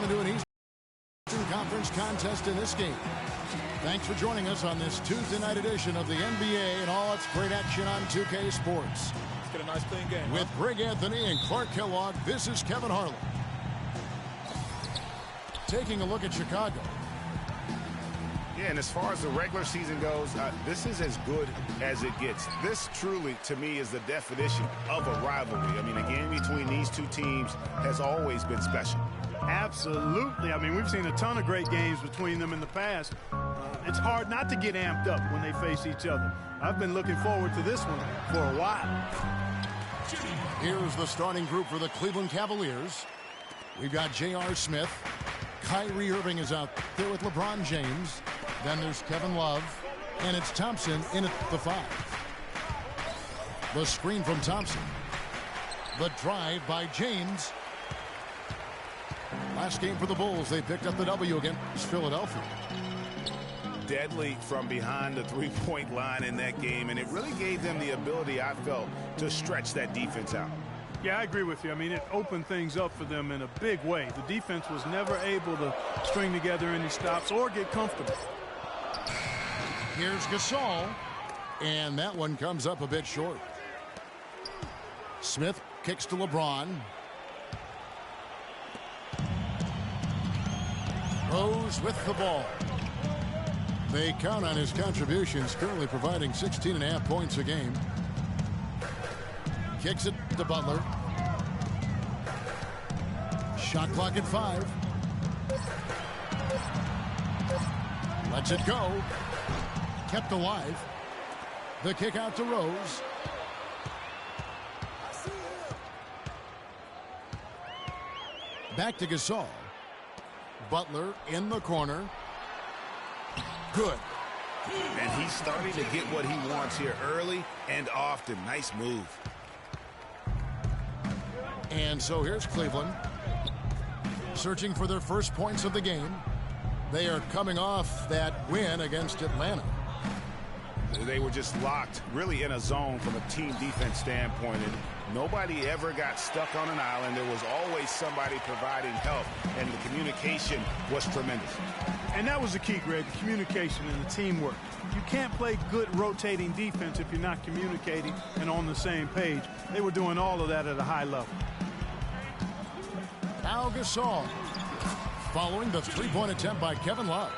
into an Eastern Conference contest in this game. Thanks for joining us on this Tuesday night edition of the NBA and all its great action on 2K Sports. Let's get a nice clean game. With Greg Anthony and Clark Kellogg, this is Kevin Harlan. Taking a look at Chicago. Yeah, and as far as the regular season goes, this is as good as it gets. This truly, to me, is the definition of a rivalry. I mean, a game between these two teams has always been special. Absolutely. I mean, we've seen a ton of great games between them in the past. It's hard not to get amped up when they face each other. I've been looking forward to this one for a while. Here's the starting group for the Cleveland Cavaliers. We've got J.R. Smith. Kyrie Irving is out there with LeBron James. Then there's Kevin Love. And it's Thompson in at the 5. The screen from Thompson. The drive by James. Last game for the Bulls, they picked up the W against Philadelphia. Deadly from behind the three-point line in that game, and it really gave them the ability, I felt, to stretch that defense out. Yeah, I agree with you. I mean, it opened things up for them in a big way. The defense was never able to string together any stops or get comfortable. Here's Gasol, and that one comes up a bit short. Smith kicks to LeBron. Rose with the ball. They count on his contributions, currently providing 16.5 points a game. Kicks it to Butler. Shot clock at 5. Lets it go. Kept alive. The kick out to Rose. Back to Gasol. Butler in the corner. Good. And he's starting to get what he wants here early and often. Nice move. And so here's Cleveland. Searching for their first points of the game. They are coming off that win against Atlanta. They were just locked really in a zone from a team defense standpoint, and nobody ever got stuck on an island. There was always somebody providing help, and the communication was tremendous. And that was the key, Greg, the communication and the teamwork. You can't play good rotating defense if you're not communicating and on the same page. They were doing all of that at a high level. Now Gasol, following the three-point attempt by Kevin Love.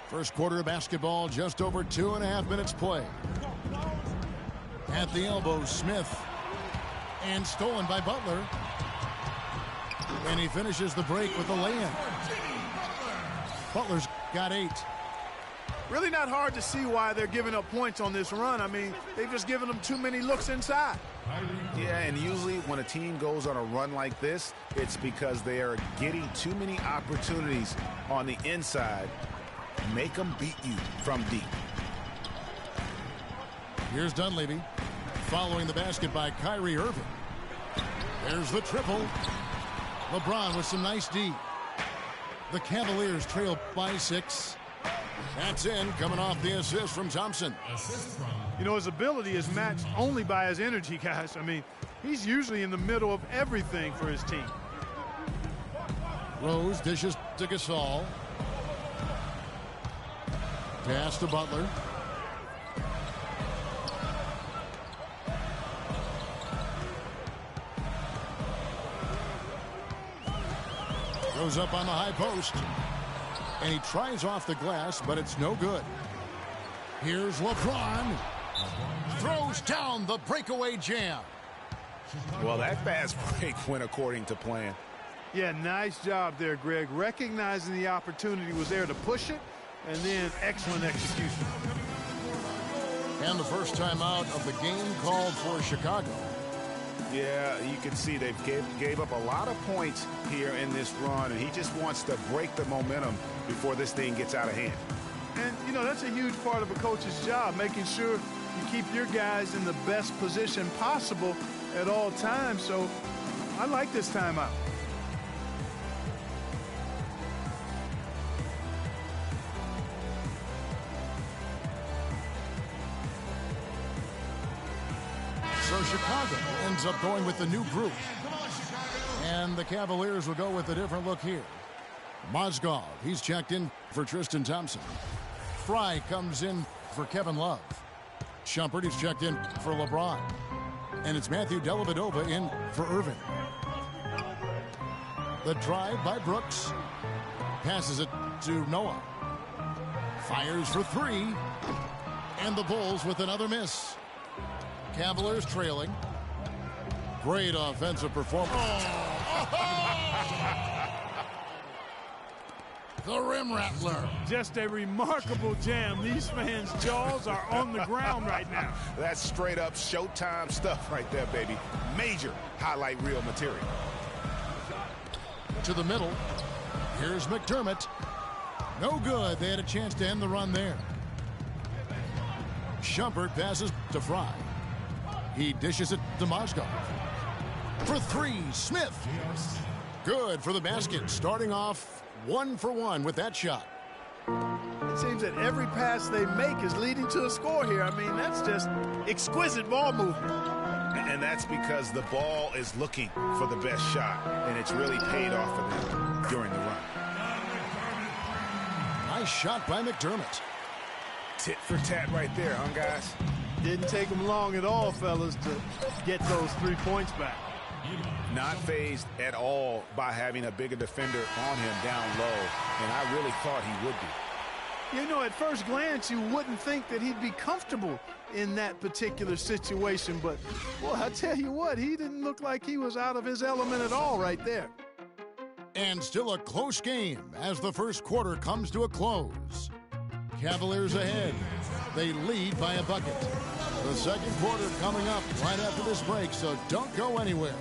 First quarter of basketball, just over 2.5 minutes play. At the elbow, Smith. And stolen by Butler. And he finishes the break with a lay-in. Butler's got 8. Really not hard to see why they're giving up points on this run. I mean, they've just given them too many looks inside. Yeah, and usually when a team goes on a run like this, it's because they are getting too many opportunities on the inside. Make them beat you from deep. Here's Dunleavy. Following the basket by Kyrie Irving. There's the triple. LeBron with some nice D. The Cavaliers trail by 6. That's in, coming off the assist from Thompson. You know, his ability is matched only by his energy, guys. I mean, he's usually in the middle of everything for his team. Rose dishes to Gasol. Pass to Butler. Goes up on the high post. And he tries off the glass, but it's no good. Here's LeBron. Throws down the breakaway jam. Well, that fast break went according to plan. Yeah, nice job there, Greg. Recognizing the opportunity was there to push it, and then excellent execution. And the first time out of the game called for Chicago. Yeah, you can see they gave up a lot of points here in this run, and he just wants to break the momentum before this thing gets out of hand. And, you know, that's a huge part of a coach's job, making sure you keep your guys in the best position possible at all times. So I like this timeout. So Chicago ends up going with the new group. And the Cavaliers will go with a different look here. Mozgov, he's checked in for Tristan Thompson. Fry comes in for Kevin Love. Shumpert, he's checked in for LeBron. And it's Matthew Dellavedova in for Irving. The drive by Brooks. Passes it to Noah. Fires for three. And the Bulls with another miss. Cavaliers trailing. Great offensive performance. The rim rattler. Just a remarkable jam. These fans' jaws are on the ground right now. That's straight up Showtime stuff right there, baby. Major highlight reel material. To the middle. Here's McDermott. No good. They had a chance to end the run there. Shumpert passes to Fry. He dishes it to Mozgov. For three, Smith. Good for the basket. Starting off 1 for 1 with that shot. It seems that every pass they make is leading to a score here. I mean, that's just exquisite ball movement. And that's because the ball is looking for the best shot, and it's really paid off for them during the run. Nice shot by McDermott. Tit for tat right there, huh, guys? Didn't take them long at all, fellas, to get those 3 points back. Not fazed at all by having a bigger defender on him down low, and I really thought he would be. You know, at first glance, you wouldn't think that he'd be comfortable in that particular situation, but, well, I tell you what, he didn't look like he was out of his element at all right there. And still a close game as the first quarter comes to a close. Cavaliers ahead. They lead by a bucket. The second quarter coming up right after this break, so don't go anywhere.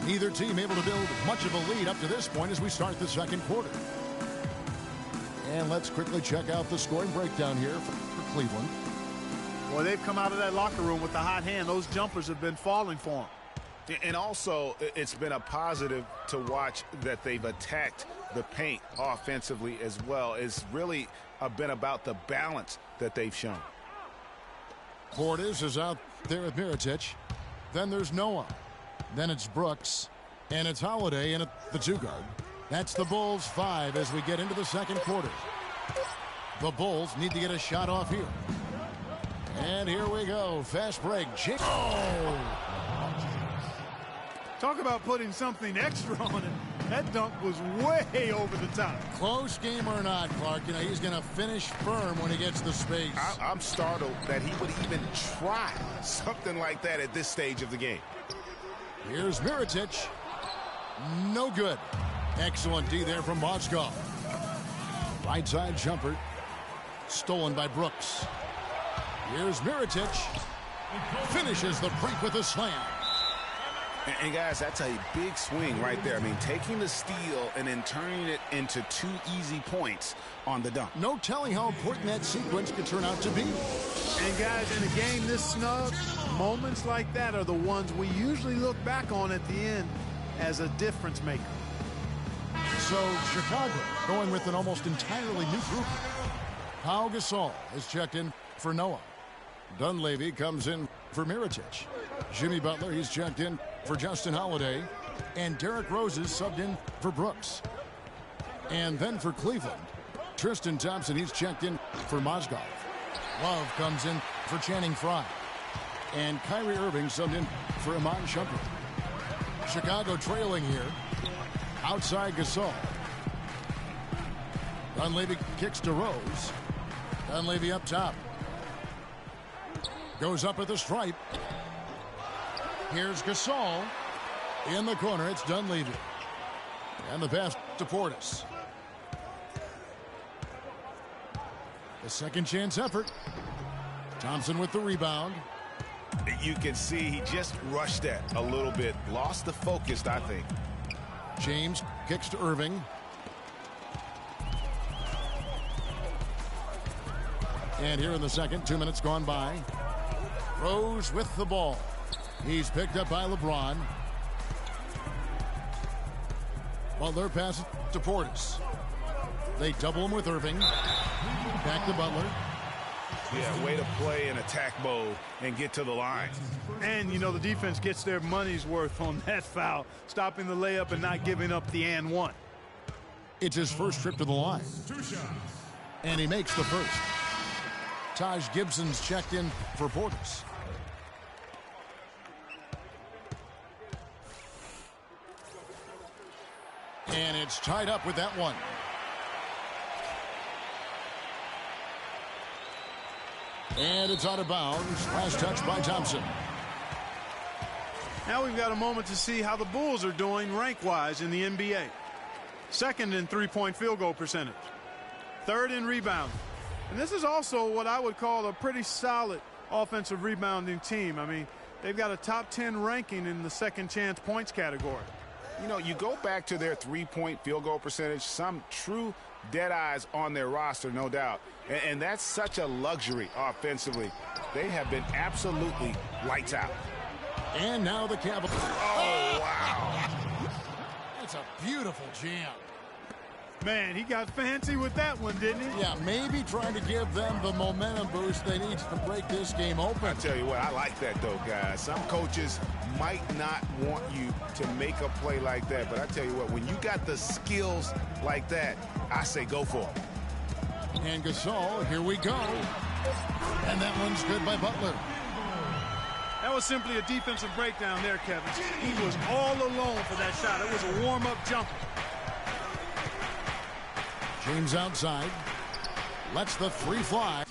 Neither team able to build much of a lead up to this point as we start the second quarter. And let's quickly check out the scoring breakdown here for Cleveland. Boy, they've come out of that locker room with the hot hand. Those jumpers have been falling for them. And also, it's been a positive to watch that they've attacked the paint offensively as well. It's really been about the balance that they've shown. Portis is out there with Mirotic. Then there's Noah. Then it's Brooks. And it's Holiday in at the 2-guard. That's the Bulls 5 as we get into the second quarter. The Bulls need to get a shot off here. And here we go. Fast break. Talk about putting something extra on it. That dunk was way over the top. Close game or not, Clark, you know, he's going to finish firm when he gets the space. I'm startled that he would even try something like that at this stage of the game. Here's Mirotic. No good. Excellent D there from Mozgov. Right side jumper. Stolen by Brooks. Here's Mirotic. Finishes the break with a slam. And guys, that's a big swing right there. I mean, taking the steal and then turning it into 2 easy points on the dunk. No telling how important that sequence could turn out to be. And guys, in a game this snug, moments like that are the ones we usually look back on at the end as a difference maker. So Chicago going with an almost entirely new group. Pau Gasol is checked in for Noah. Dunleavy comes in for Mirotic. Jimmy Butler, he's checked in for Justin Holiday. And Derrick Rose is subbed in for Brooks. And then for Cleveland, Tristan Thompson, he's checked in for Mozgov. Love comes in for Channing Frye. And Kyrie Irving subbed in for Iman Shumpert. Chicago trailing here. Outside Gasol. Dunleavy kicks to Rose. Dunleavy up top. Goes up at the stripe. Here's Gasol. In the corner, it's Dunleavy. And the pass to Portis. A second chance effort. Thompson with the rebound. You can see he just rushed that a little bit. Lost the focus, I think. James kicks to Irving. And here in the second, 2 minutes gone by. Rose with the ball. He's picked up by LeBron. Butler passes to Portis. They double him with Irving. Back to Butler. Yeah, way to play in attack mode and get to the line. And, you know, the defense gets their money's worth on that foul, stopping the layup and not giving up the and one. It's his first trip to the line. And he makes the first. Taj Gibson's checked in for Portis. And it's tied up with that one. And it's out of bounds. Last touch by Thompson. Now we've got a moment to see how the Bulls are doing rank-wise in the NBA. Second in three-point field goal percentage. Third in rebounding. And this is also what I would call a pretty solid offensive rebounding team. I mean, they've got a top 10 ranking in the second chance points category. You know, you go back to their three-point field goal percentage, some true dead eyes on their roster, no doubt. And that's such a luxury offensively. They have been absolutely lights out. And now the Cavaliers. Oh, wow. That's a beautiful jam. Man, he got fancy with that one, didn't he? Yeah, maybe trying to give them the momentum boost they need to break this game open. I tell you what, I like that, though, guys. Some coaches might not want you to make a play like that, but I tell you what, when you got the skills like that, I say go for it. And Gasol, here we go. And that one's good by Butler. That was simply a defensive breakdown there, Kevin. He was all alone for that shot. It was a warm-up jumper. James outside. Lets the three fly.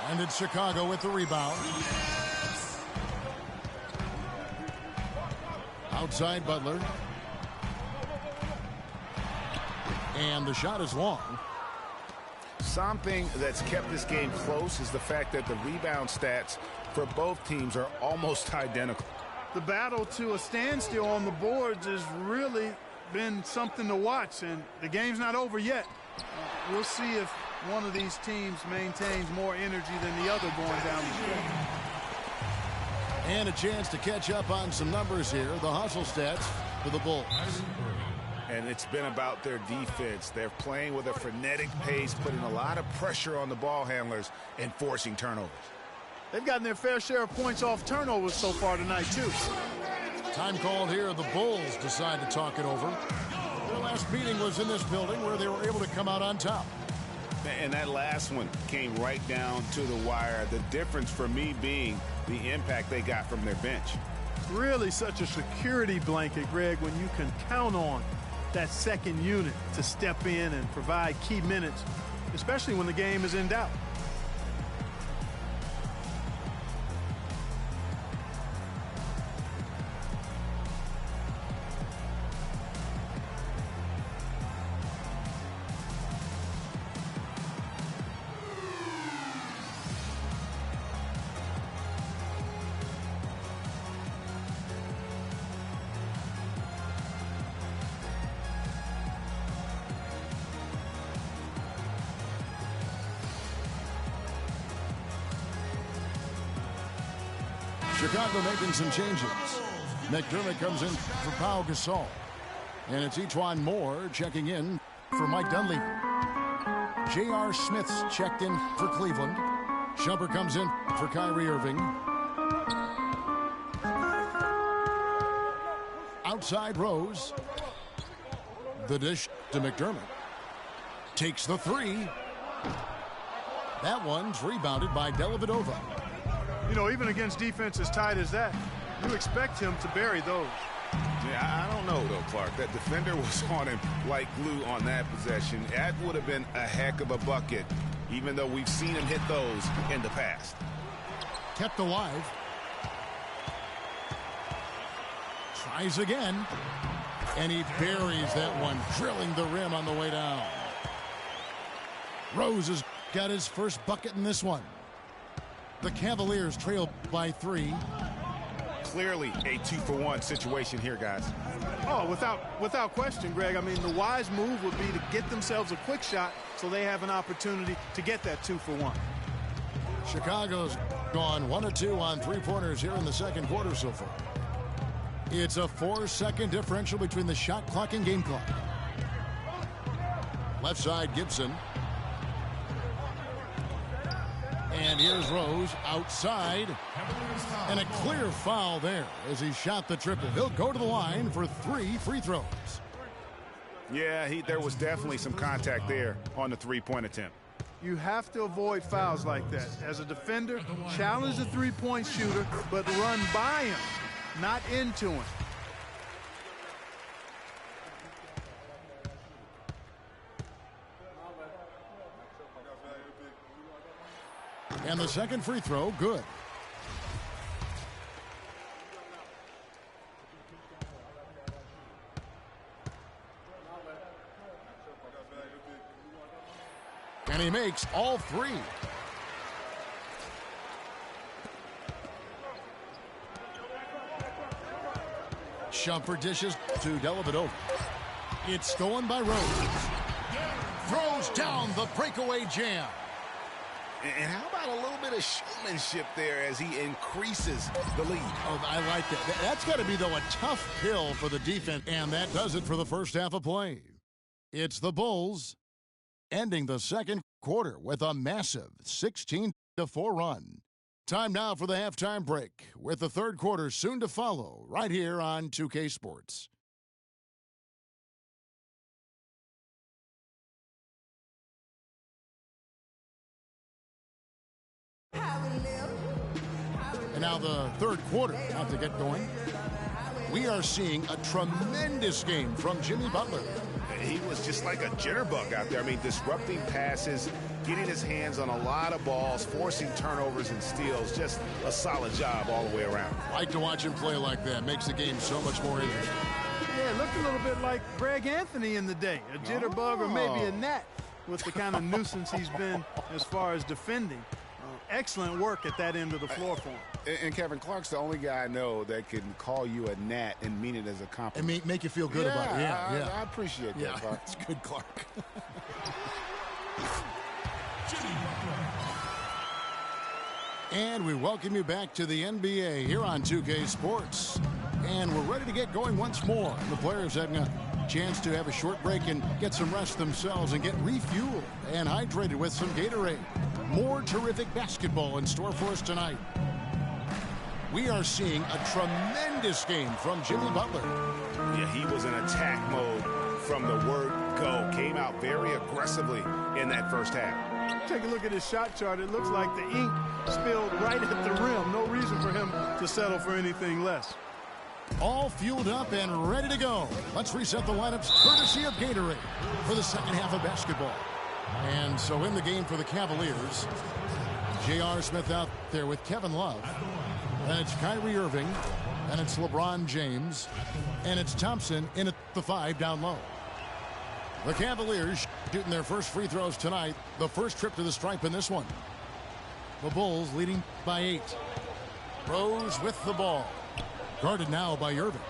And it's Chicago with the rebound. Outside Butler. And the shot is long. Something that's kept this game close is the fact that the rebound stats for both teams are almost identical. The battle to a standstill on the boards has really been something to watch, and the game's not over yet. We'll see if one of these teams maintains more energy than the other going down the stretch. And a chance to catch up on some numbers here. The hustle stats for the Bulls. And it's been about their defense. They're playing with a frenetic pace, putting a lot of pressure on the ball handlers and forcing turnovers. They've gotten their fair share of points off turnovers so far tonight, too. Time called here. The Bulls decide to talk it over. Their last meeting was in this building where they were able to come out on top. And that last one came right down to the wire. The difference for me being the impact they got from their bench. Really such a security blanket, Greg, when you can count on that second unit to step in and provide key minutes, especially when the game is in doubt. Chicago making some changes. McDermott comes in for Pau Gasol. And it's E'Twaun Moore checking in for Mike Dunleavy. J.R. Smith's checked in for Cleveland. Shumpert comes in for Kyrie Irving. Outside Rose. The dish to McDermott. Takes the three. That one's rebounded by Dellavedova. You know, even against defense as tight as that, you expect him to bury those. Yeah, I don't know, though, Clark. That defender was on him like glue on that possession. That would have been a heck of a bucket, even though we've seen him hit those in the past. Kept alive. Tries again. And he buries that one, drilling the rim on the way down. Rose has got his first bucket in this one. The Cavaliers trail by 3. clearly a 2-for-1 situation here, guys. Oh, without question, Greg. I mean, the wise move would be to get themselves a quick shot so they have an opportunity to get that 2-for-1. Chicago's gone 1 of 2 on three-pointers here in the second quarter so far. It's a 4-second differential between the shot clock and game clock. Left side, Gibson. And here's Rose outside. And a clear foul there as he shot the triple. He'll go to the line for 3 free throws. Yeah, there was definitely some contact there on the three-point attempt. You have to avoid fouls like that. As a defender, challenge the three-point shooter, but run by him, not into him. And the second free throw, good. And he makes all 3. Shumpert dishes to Dellavedova. It's stolen by Rose. Throws down the breakaway jam. And how about a little bit of showmanship there as he increases the lead? Oh, I like that. That's got to be, though, a tough pill for the defense. And that does it for the first half of play. It's the Bulls ending the second quarter with a massive 16-4 run. Time now for the halftime break, with the third quarter soon to follow right here on 2K Sports. And now the third quarter, not to get going. We are seeing a tremendous game from Jimmy Butler. He was just like a jitterbug out there. I mean, disrupting passes, getting his hands on a lot of balls, forcing turnovers and steals. Just a solid job all the way around. Like to watch him play like that. Makes the game so much more interesting. Yeah, it looked a little bit like Greg Anthony in the day. A jitterbug or maybe a gnat with the kind of nuisance he's been as far as defending. Excellent work at that end of the floor for him. And Kevin Clark's the only guy I know that can call you a gnat and mean it as a compliment. And make you feel good about it. Yeah, I appreciate that, Clark. It's good, Clark. And we welcome you back to the NBA here on 2K Sports. And we're ready to get going once more. The players having a chance to have a short break and get some rest themselves and get refueled and hydrated with some Gatorade. More terrific basketball in store for us tonight. We are seeing a tremendous game from Jimmy Butler. Yeah, he was in attack mode from the word go. Came out very aggressively in that first half. Take a look at his shot chart. It looks like the ink spilled right at the rim. No reason for him to settle for anything less. All fueled up and ready to go. Let's reset the lineups courtesy of Gatorade for the second half of basketball. And so in the game for the Cavaliers, J.R. Smith out there with Kevin Love. And it's Kyrie Irving. And it's LeBron James. And it's Thompson in at the 5 down low. The Cavaliers shooting their first free throws tonight. The first trip to the stripe in this one. The Bulls leading by 8. Rose with the ball. Guarded now by Irving.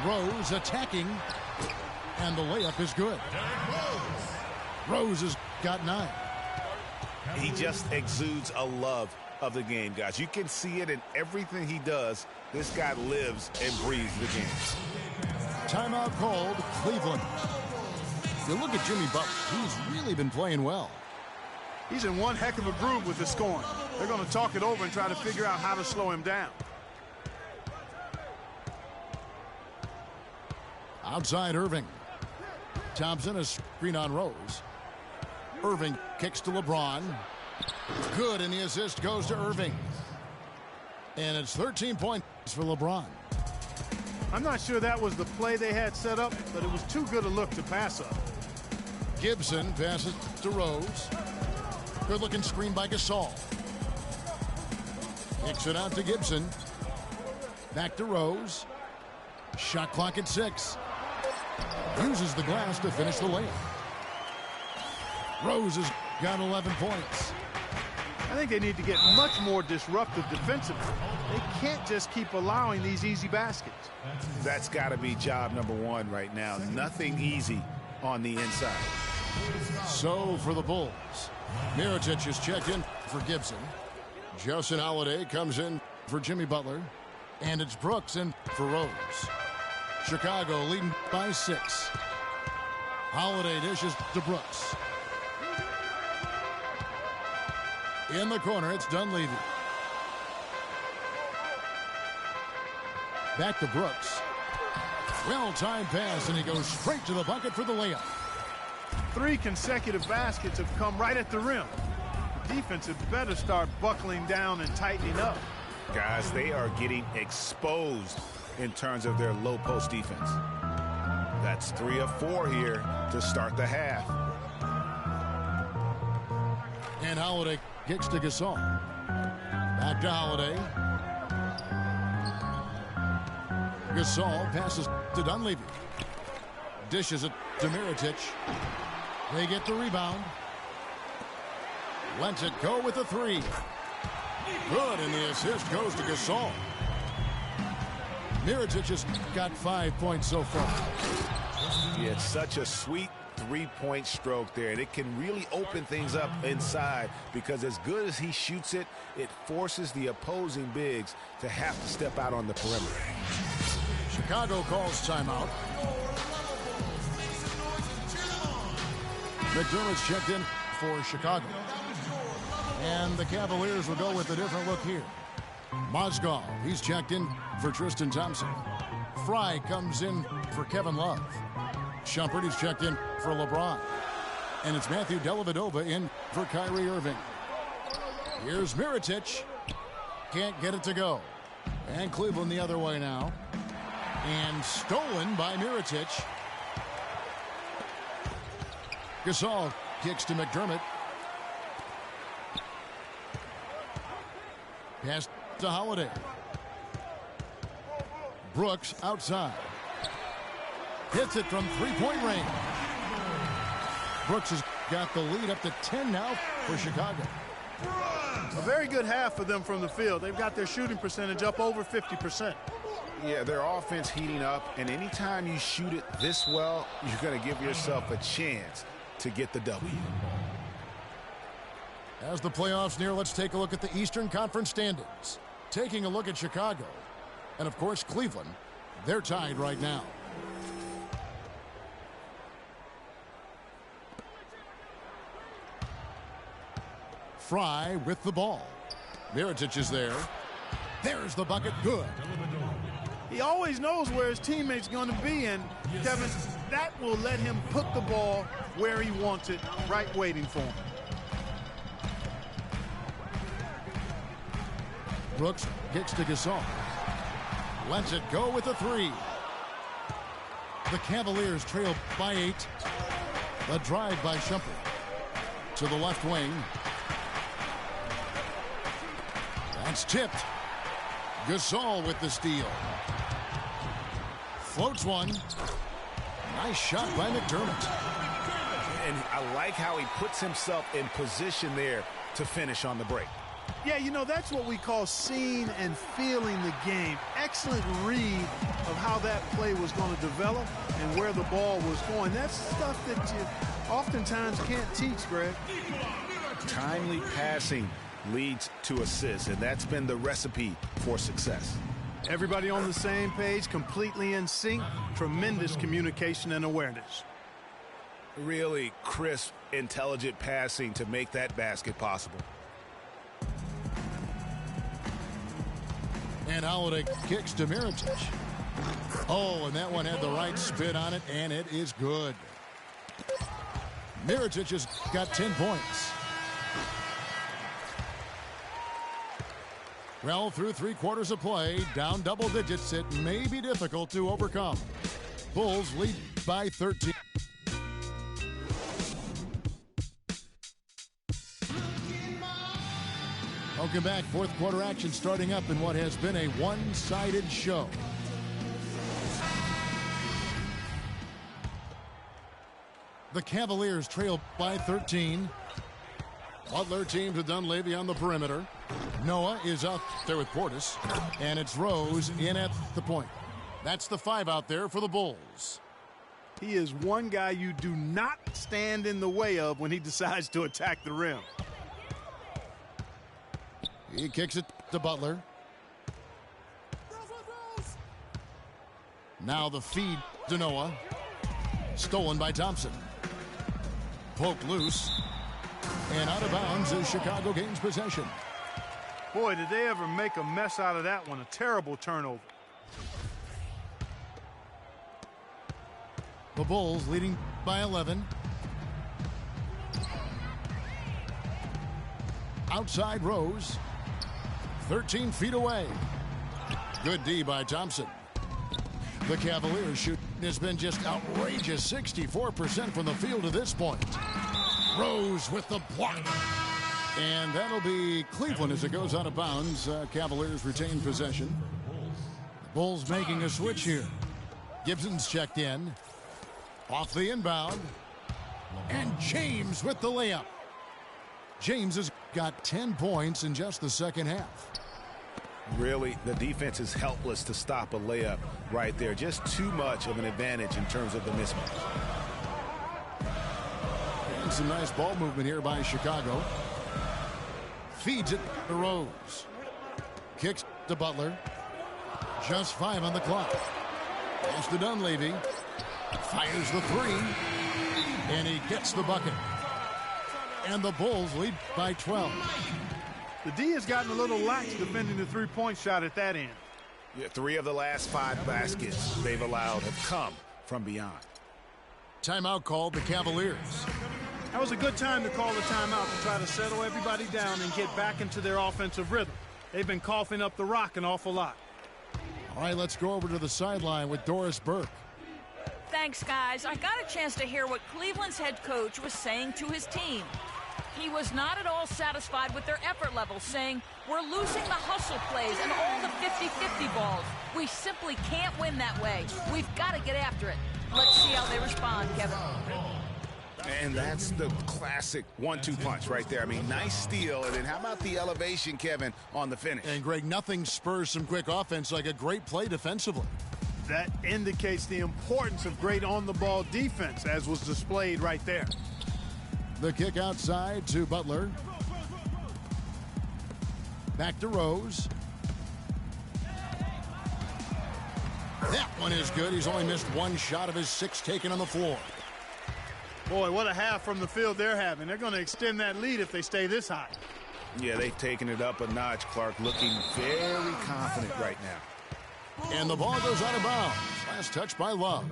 Rose attacking. And the layup is good. Rose has got 9. He just exudes a love of the game, guys. You can see it in everything he does. This guy lives and breathes the game. Timeout called, Cleveland. If you look at Jimmy Butler, he's really been playing well. He's in one heck of a groove with his scoring. They're going to talk it over and try to figure out how to slow him down. Outside Irving. Thompson, a screen on Rose. Irving kicks to LeBron. Good, and the assist goes to Irving. And it's 13 points for LeBron. I'm not sure that was the play they had set up, but it was too good a look to pass up. Gibson passes to Rose. Good-looking screen by Gasol. Kicks it out to Gibson. Back to Rose. Shot clock at 6. Uses the glass to finish the layup. Rose has got 11 points. think they need to get much more disruptive defensively. They can't just keep allowing these easy baskets. That's got to be job number one right now. Nothing easy on the inside. So for the Bulls, Mirotic is checked in for Gibson. Justin Holiday comes in for Jimmy Butler. And it's Brooks in for Rose. Chicago leading by 6. Holiday dishes to Brooks. In the corner, it's Dunleavy. Back to Brooks. Well-timed pass, and he goes straight to the bucket for the layup. 3 consecutive baskets have come right at the rim. The defense had better start buckling down and tightening up. Guys, they are getting exposed in terms of their low post defense. That's 3 of 4 here to start the half. And Holiday kicks to Gasol. Back to Holiday. Gasol passes to Dunleavy. Dishes it to Mirotic. They get the rebound. Lets it go with the 3. Good, and the assist goes to Gasol. Mirotic has got 5 points so far. Yeah, it's such a sweet three-point stroke there, and it can really open things up inside because as good as he shoots it, it forces the opposing bigs to have to step out on the perimeter. Chicago calls timeout. McDermott's checked in for Chicago. And the Cavaliers will go with a different look here. Mozgov, he's checked in for Tristan Thompson. Fry comes in for Kevin Love. Shumpert, he's checked in for LeBron. And it's Matthew Dellavedova in for Kyrie Irving. Here's Mirotic. Can't get it to go. And Cleveland the other way now. And stolen by Mirotic. Gasol kicks to McDermott. Pass to Holiday. Brooks outside. Hits it from three-point range. Brooks has got the lead up to 10 now for Chicago. A very good half for them from the field. They've got their shooting percentage up over 50%. Yeah, their offense heating up, and anytime you shoot it this well, you're going to give yourself a chance to get the W. As the playoffs near, let's take a look at the Eastern Conference standings. Taking a look at Chicago, and of course Cleveland, they're tied right now. Fry with the ball. Mirotic is there. There's the bucket. Good. He always knows where his teammate's going to be, and Kevin, that will let him put the ball where he wants it, right waiting for him. Brooks kicks to Gasol. Lets it go with a 3. The Cavaliers trail by 8. The drive by Shumpert. To the left wing. That's tipped. Gasol with the steal. Floats one. Nice shot by McDermott. And I like how he puts himself in position there to finish on the break. Yeah, you know, that's what we call seeing and feeling the game. Excellent read of how that play was going to develop and where the ball was going. That's stuff that you oftentimes can't teach, Greg. Timely passing leads to assists, and that's been the recipe for success. Everybody on the same page, completely in sync, tremendous communication and awareness. Really crisp, intelligent passing to make that basket possible. And Holiday kicks to Mirotic. Oh, and that one had the right spin on it, and it is good. Mirotic has got 10 points. Well, through 3 quarters of play, down double digits, it may be difficult to overcome. Bulls lead by 13. Welcome back. Fourth quarter action starting up in what has been a one-sided show. The Cavaliers trail by 13. Butler teams with Dunleavy on the perimeter. Noah is out there with Portis. And it's Rose in at the point. That's the 5 out there for the Bulls. He is one guy you do not stand in the way of when he decides to attack the rim. He kicks it to Butler. Now the feed to Noah. Stolen by Thompson. Poked loose. And out of bounds as Chicago gains possession. Boy, did they ever make a mess out of that one. A terrible turnover. The Bulls leading by 11. Outside Rose. 13 feet away. Good D by Thompson. The Cavaliers shoot has been just outrageous. 64% from the field to this point. Rose with the block. And that'll be Cleveland as it goes out of bounds. Cavaliers retain possession. Bulls making a switch here. Gibson's checked in. Off the inbound. And James with the layup. James has got 10 points in just the second half. Really, the defense is helpless to stop a layup right there. Just too much of an advantage in terms of the mismatch. And some nice ball movement here by Chicago. Feeds it to Rose. Kicks to Butler. Just 5 on the clock. Pass to Dunleavy. Fires the 3. And he gets the bucket. And the Bulls lead by 12. The D has gotten a little lax defending the three-point shot at that end. Yeah, 3 of the last 5 baskets they've allowed have come from beyond. Timeout called the Cavaliers. That was a good time to call the timeout to try to settle everybody down and get back into their offensive rhythm. They've been coughing up the rock an awful lot. All right, let's go over to the sideline with Doris Burke. Thanks, guys. I got a chance to hear what Cleveland's head coach was saying to his team. He was not at all satisfied with their effort level, saying, "We're losing the hustle plays and all the 50-50 balls. We simply can't win that way. We've got to get after it." Let's see how they respond, Kevin. And that's the classic 1-2 punch right there. I mean, nice steal. And then how about the elevation, Kevin, on the finish? And, Greg, nothing spurs some quick offense like a great play defensively. That indicates the importance of great on-the-ball defense, as was displayed right there. The kick outside to Butler. Back to Rose. That one is good. He's only missed 1 shot of his 6 taken on the floor. Boy, what a half from the field they're having. They're going to extend that lead if they stay this high. Yeah, they've taken it up a notch, Clark, looking very confident right now. And the ball goes out of bounds. Last touch by Love.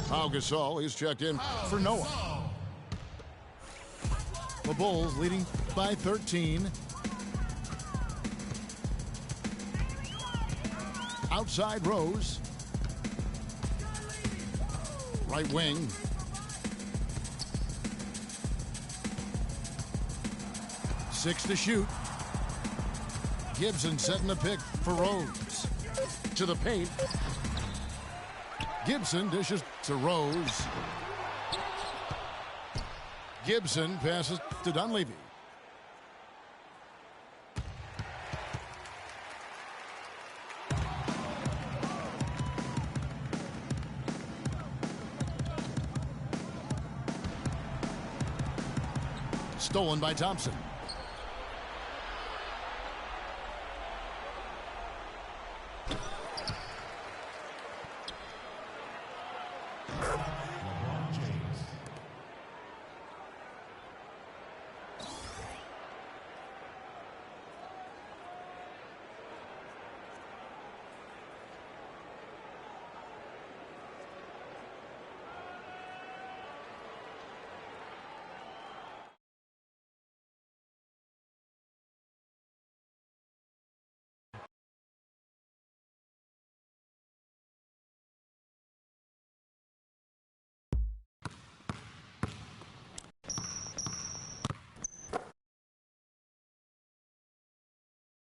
Pau Gasol, he's checked in for Noah. The Bulls leading by 13. Outside Rose. Right wing. Six to shoot. Gibson setting the pick for Rose. To the paint. Gibson dishes to Rose. Gibson passes to Dunleavy. Stolen by Thompson.